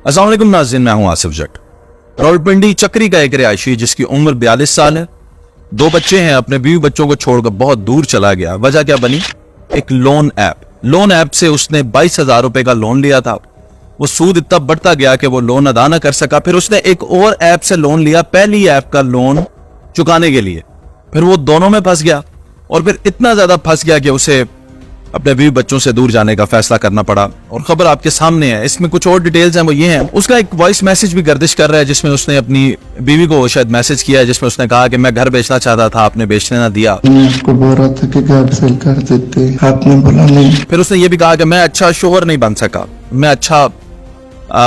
अस्सलाम वालेकुम नाज़रीन, मैं हूं आसिफ जट। रावलपिंडी चक्री का एक रिहायशी जिसकी उम्र 42 साल है, 2 बच्चे हैं, अपने बीवी बच्चों को छोड़कर बहुत दूर चला गया। वजह क्या बनी? एक लोन ऐप से उसने 22,000 रुपए का लोन लिया था। वो सूद इतना बढ़ता गया कि वो लोन अदा न कर सका। फिर उसने एक और ऐप से लोन लिया, पहली ऐप का लोन चुकाने के लिए। फिर वो दोनों में फंस गया और फिर इतना ज्यादा फंस गया कि उसे अपने बीवी बच्चों से दूर जाने का फैसला करना पड़ा। और खबर आपके सामने है, इसमें कुछ और डिटेल्स हैं। वो ये हैं, उसका एक वॉइस मैसेज भी गर्दिश कर रहा है जिसमें उसने अपनी बीवी को शायद मैसेज किया है, जिसमें उसने कहा कि मैं घर बेचना चाहता था, आपने बेचने ना दिया। मैं आपको बोल रहा था कि घर सेल कर देते, आपने बोला नहीं। फिर उसने ये भी कहा कि मैं अच्छा शोहर नहीं बन सका, मैं अच्छा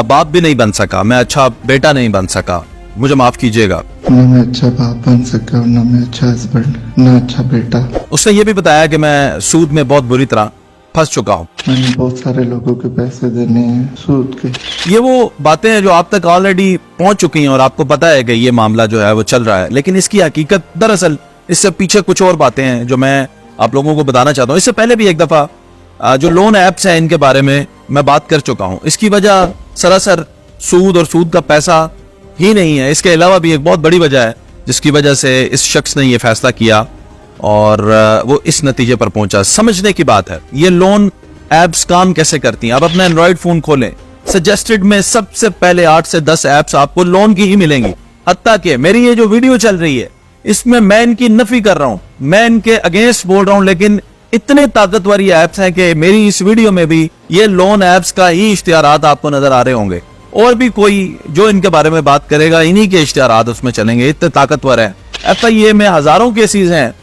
बाप भी नहीं बन सका, मैं अच्छा बेटा नहीं बन सका, मुझे माफ कीजिएगा। ना मैं अच्छा बाप बन सका, ना मैं अच्छा हस्बैंड, ना अच्छा बेटा। उसने ये भी बताया कि मैं सूद में बहुत बुरी तरह फंस चुका हूँ। मैंने बहुत सारे लोगों के पैसे देने हैं सूद के। ये वो बातें हैं जो आप तक ऑलरेडी पहुंच चुकी हैं और आपको पता है कि ये मामला जो है वो चल रहा है, लेकिन इसकी हकीकत दरअसल इससे पीछे कुछ और बातें हैं जो मैं आप लोगों को बताना चाहता हूँ। इससे पहले भी एक दफा जो लोन ऐप्स हैं इनके बारे में मैं बात कर चुका हूँ। इसकी वजह सरासर सूद और सूद का पैसा ही नहीं है, इसके अलावा भी एक बहुत बड़ी वजह है जिसकी वजह से इस शख्स ने यह फैसला किया और वो इस नतीजे पर पहुंचा। समझने की बात है ये लोन ऐप्स काम कैसे करती हैं। आप अपना एंड्रॉइड फोन खोलें, सजेस्टेड में सबसे पहले 8 से 10 ऐप्स आपको लोन की ही मिलेंगी। हत्ता कि मेरी ये जो वीडियो चल रही है इसमें मैं इनकी नफी कर रहा हूं, मैं इनके अगेंस्ट बोल रहा हूं, लेकिन इतने ताकतवर ये ऐप्स हैं कि मेरी इस वीडियो में भी ये लोन ऐप्स का ही इश्तिहारात आपको नजर आ रहे होंगे। और भी कोई जो इनके बारे में बात करेगा इन्हीं के इश्तिहारात उसमें चलेंगे, इतने ताकतवर है। FIA में हजारों केसेस हैं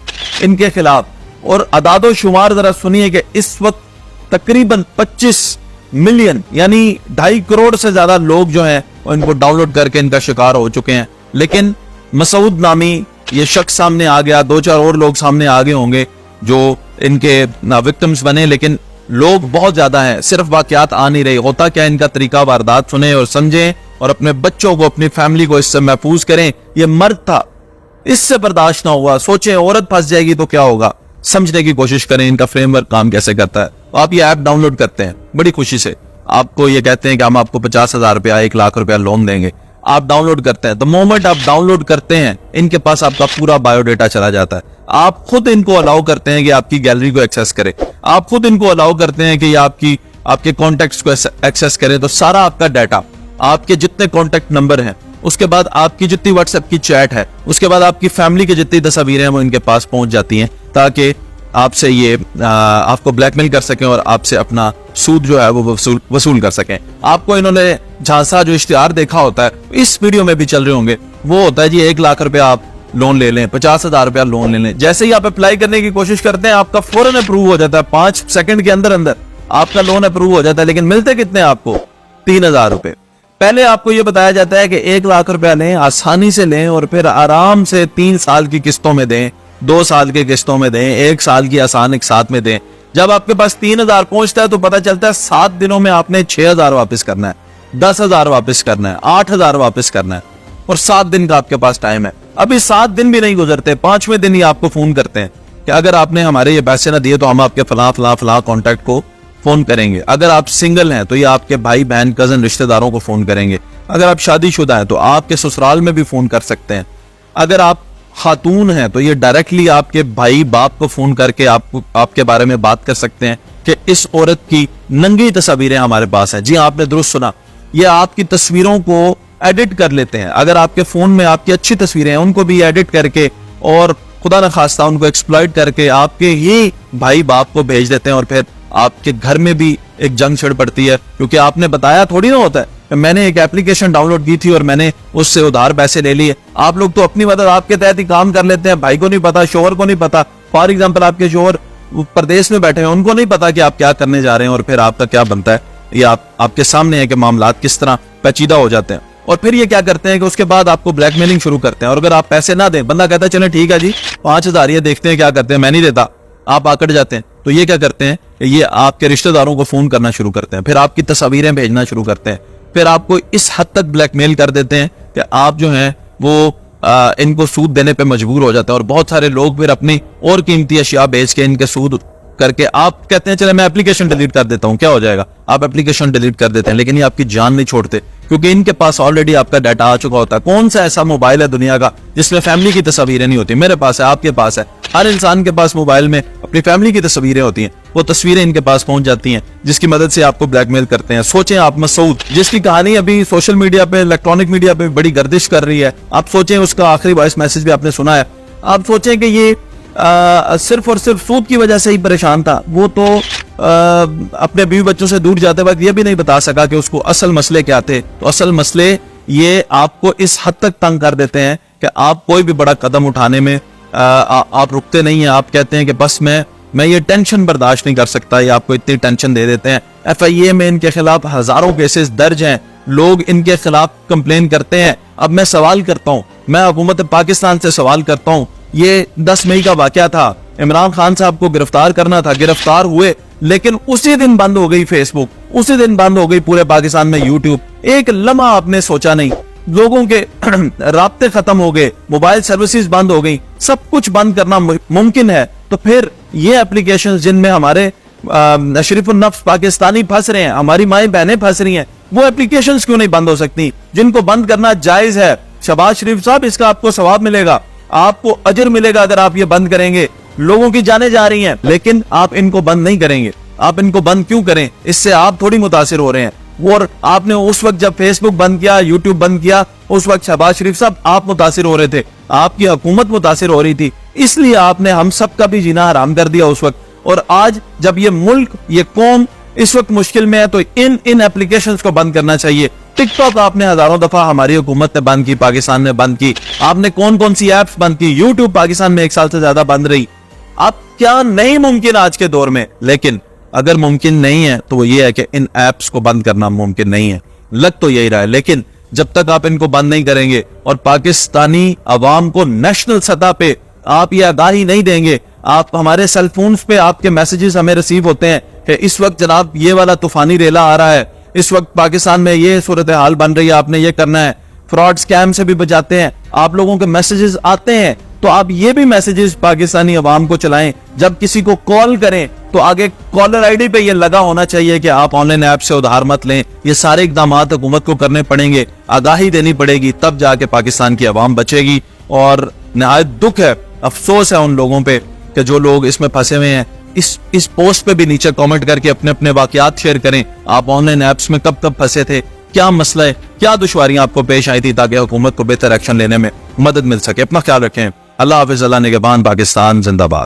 इनके खिलाफ। और अदादो शुमार जरा सुनिए कि इस वक्त तकरीबन 25 मिलियन यानी 2.5 करोड़ से ज्यादा लोग जो हैं वो इनको डाउनलोड करके इनका शिकार हो चुके हैं। लेकिन मसूद नामी ये शख्स सामने आ गया, 2-4 और लोग सामने आ गए होंगे जो इनके विक्टिम्स बने, लेकिन लोग बहुत ज्यादा हैं, सिर्फ वाकयात आ नहीं रही। होता क्या, इनका तरीका वारदात सुने और समझें और अपने बच्चों को, अपनी फैमिली को इससे महफूज करें। ये मर्द था, इससे बर्दाश्त ना हुआ, सोचें औरत फंस जाएगी तो क्या होगा। समझने की कोशिश करें इनका फ्रेमवर्क काम कैसे करता है। आप ये ऐप डाउनलोड करते हैं बड़ी खुशी से, आपको ये कहते हैं कि हम आपको 50,000 रुपया 1 लाख रुपया लोन देंगे। आप डाउनलोड करते हैं, द मोमेंट आप डाउनलोड करते हैं इनके पास आपका पूरा बायोडेटा चला जाता है। आप खुद इनको अलाउ करते हैं कि आपकी गैलरी को एक्सेस करे, आप खुद इनको अलाउ करते हैं कि ये आपके कॉन्टेक्ट्स को एक्सेस करे। तो सारा आपका डाटा, आपके जितने कॉन्टेक्ट नंबर हैं, उसके बाद आपकी जितनी व्हाट्सएप की चैट है, उसके बाद आपकी फैमिली की जितनी तस्वीरें हैं वो इनके पास पहुंच जाती हैं, ताकि आपसे ये आपको ब्लैकमेल कर सकें और आपसे अपना सूद जो है वो वसूल कर सकें। आपको इन्होंने झांसा जो इश्तिहार देखा होता है, इस वीडियो में भी चल रहे होंगे, वो होता है जी 1 लाख रुपया आप लोन ले लें, 50,000 रुपया लोन ले लें। जैसे ही आप अप्लाई करने की कोशिश करते हैं आपका फौरन अप्रूव हो जाता है, 5 सेकंड के अंदर अंदर आपका लोन अप्रूव हो जाता है। लेकिन मिलते कितने आपको? 3,000 रुपए। पहले आपको यह बताया जाता है कि 1 लाख रुपया लें, आसानी से लें और फिर आराम से 3 साल की किस्तों में दें, 2 साल की किस्तों में दें, 1 साल की आसान एक साथ में दें। जब आपके पास 3,000 पहुंचता है तो पता चलता है 7 दिनों में आपने 6,000 वापस करना है, 10,000 वापस करना है, 8,000 वापस करना है और 7 दिन का आपके पास टाइम है। अभी 7 दिन भी नहीं गुजरते, 5वें दिन ही आपको फोन करते हैं कि अगर आपने हमारे ये पैसे ना दिए तो हम आपके फलां कॉन्टैक्ट को फोन करेंगे। अगर आप सिंगल हैं तो ये आपके भाई बहन कजन रिश्तेदारों को फोन करेंगे। अगर आप शादीशुदा हैं तो आपके ससुराल में भी फोन कर सकते हैं। अगर आप खातून हैं तो ये डायरेक्टली आपके भाई बाप को फोन करके आपके बारे में बात कर सकते हैं कि इस औरत की नंगी तस्वीरें हमारे पास हैं। जी आपने दुरुस्त सुना, ये आपकी तस्वीरों को एडिट कर लेते हैं। अगर आपके फोन में आपकी अच्छी तस्वीरें हैं उनको भी एडिट करके और खुदा न खास्ता उनको एक्सप्लॉइट करके आपके ही भाई बाप को भेज देते हैं और फिर आपके घर में भी एक जंग छिड़ पड़ती है, क्योंकि आपने बताया थोड़ी ना होता है मैंने एक एप्लीकेशन डाउनलोड की थी और मैंने उससे उधार पैसे ले लिए। आप लोग तो अपनी मदद आपके तहत ही काम कर लेते हैं, भाई को नहीं पता, शोहर को नहीं पता। फॉर एग्जांपल आपके शोहर प्रदेश में बैठे हैं, उनको नहीं पता कि आप क्या करने जा रहे हैं और फिर आपका क्या बनता है। ये आपके सामने है कि मामलात किस तरह पेचीदा हो जाते हैं। और फिर ये क्या करते हैं कि उसके बाद आपको ब्लैकमेलिंग शुरू करते हैं और अगर आप पैसे ना दें, बंदा कहता है चले ठीक है जी 5,000 ये देखते हैं क्या करते हैं, मैं नहीं देता, आप आकड़ जाते हैं। तो ये क्या करते हैं, ये आपके रिश्तेदारों को फोन करना शुरू करते हैं, फिर आपकी तस्वीरें भेजना शुरू करते हैं, फिर आपको इस हद तक ब्लैकमेल कर देते हैं कि आप जो हैं वो इनको सूद देने पे मजबूर हो जाते हैं। और बहुत सारे लोग फिर अपनी और कीमती अशिया बेच के इनके सूद करके आप कहते हैं चले मैं एप्लीकेशन डिलीट कर देता हूं, क्या हो जाएगा, आप एप्लीकेशन डिलीट कर देते हैं, लेकिन ये आपकी जान नहीं छोड़ते, क्योंकि इनके पास ऑलरेडी आपका डाटा आ चुका होता है। कौन सा ऐसा मोबाइल है दुनिया का जिसमें फैमिली की तस्वीरें नहीं होती? मेरे पास है, आपके पास है, हर इंसान के पास मोबाइल में अपनी फैमिली की तस्वीरें होती हैं। वो तस्वीरें इनके पास पहुंच जाती हैं, जिसकी मदद से आपको ब्लैकमेल करते हैं। सोचें आप मसूद, जिसकी कहानी अभी सोशल मीडिया पे, इलेक्ट्रॉनिक मीडिया पे बड़ी गर्दिश कर रही है, आप सोचें, उसका आखिरी वॉइस मैसेज भी आपने सुना है, आप सोचें कि ये सिर्फ और सिर्फ सूद की वजह से ही परेशान था। वो तो अपने बीवी बच्चों से दूर जाते वक्त ये भी नहीं बता सका कि उसको असल मसले क्या थे। तो असल मसले ये आपको इस हद तक तंग कर देते हैं कि आप कोई भी बड़ा कदम उठाने में आप रुकते नहीं हैं। आप कहते हैं कि बस मैं ये टेंशन बर्दाश्त नहीं कर सकता, ये आपको इतनी टेंशन दे देते हैं। FIA में इनके खिलाफ हजारों केसेस दर्ज हैं, लोग इनके खिलाफ कंप्लेन करते हैं। अब मैं सवाल करता हूं, मैं हुकूमत पाकिस्तान से सवाल करता हूं, ये 10 मई का वाकया था, इमरान खान साहब को गिरफ्तार करना था, गिरफ्तार हुए, लेकिन उसी दिन बंद हो गई फेसबुक, उसी दिन बंद हो गई पूरे पाकिस्तान में यूट्यूब। एक लम्हा आपने सोचा नहीं, लोगों के राब्ते खत्म हो गए, मोबाइल सर्विसेज बंद हो गई, सब कुछ बंद करना मुमकिन है। तो फिर ये एप्लीकेशंस जिनमें हमारे शरीफ नफ्स पाकिस्तानी फंस रहे हैं, हमारी माएं बहनें फंस रही हैं, वो एप्लीकेशंस क्यों नहीं बंद हो सकती, जिनको बंद करना जायज है? शहबाज शरीफ साहब, इसका आपको सवाब मिलेगा, आपको अजर मिलेगा अगर आप ये बंद करेंगे। लोगों की जाने जा रही हैं, लेकिन आप इनको बंद नहीं करेंगे। आप इनको बंद क्यों करें? इससे आप थोड़ी मुतासिर हो रहे हैं। और आपने उस वक्त जब फेसबुक बंद किया, यूट्यूब बंद किया, उस वक्त शहबाज शरीफ साहब आप मुतासिर हो रहे थे, आपकी हुकूमत मुतासिर हो रही थी, इसलिए आपने हम सब का भी जीना हराम कर दिया उस वक्त। और आज जब ये मुल्क, ये कौम इस वक्त मुश्किल में है, तो इन एप्लीकेशंस को बंद करना चाहिए। टिकटॉक आपने हजारों दफा हमारी हुकूमत ने बंद की, पाकिस्तान ने बंद की। आपने कौन कौन सी एप्स बंद की? यूट्यूब पाकिस्तान में 1 साल से ज्यादा बंद रही। अब क्या नहीं मुमकिन आज के दौर में? लेकिन अगर मुमकिन नहीं है तो वो ये है कि इन एप्स को बंद करना मुमकिन नहीं है। लग तो यही रहा है, लेकिन जब तक आप इनको बंद नहीं करेंगे और पाकिस्तानी अवाम को नेशनल सतह पे आप ये आगाही नहीं देंगे, आप हमारे सेल फोन्स पे आपके मैसेजेस हमें रिसीव होते हैं कि इस वक्त जनाब ये वाला तूफानी रेला आ रहा है, इस वक्त पाकिस्तान में ये सूरत हाल बन रही है, आपने ये करना है। फ्रॉड स्कैम से भी बचाते हैं, आप लोगों के मैसेजेस आते हैं, तो आप ये भी मैसेजेस पाकिस्तानी अवाम को चलाएं। जब किसी को कॉल करें तो आगे कॉलर आईडी पे ये लगा होना चाहिए कि आप ऑनलाइन ऐप से उधार मत लें। ये सारे इकदाम हुकूमत को करने पड़ेंगे, आगाही देनी पड़ेगी, तब जाके पाकिस्तान की अवाम बचेगी। और निहायत दुख है, अफसोस है उन लोगों पे कि जो लोग इसमें फंसे हुए हैं। इस पोस्ट पे भी नीचे कमेंट करके अपने अपने वाकयात शेयर करें। आप ऑनलाइन ऐप्स में कब फंसे थे, क्या मसला है, क्या दुश्वारियां आपको पेश आई थी, ताकि हुकूमत को बेहतर एक्शन लेने में मदद मिल सके। अपना ख्याल रखें। अल्लाह हाफिज़, अल्लाह निगहबान, पाकिस्तान जिंदाबाद।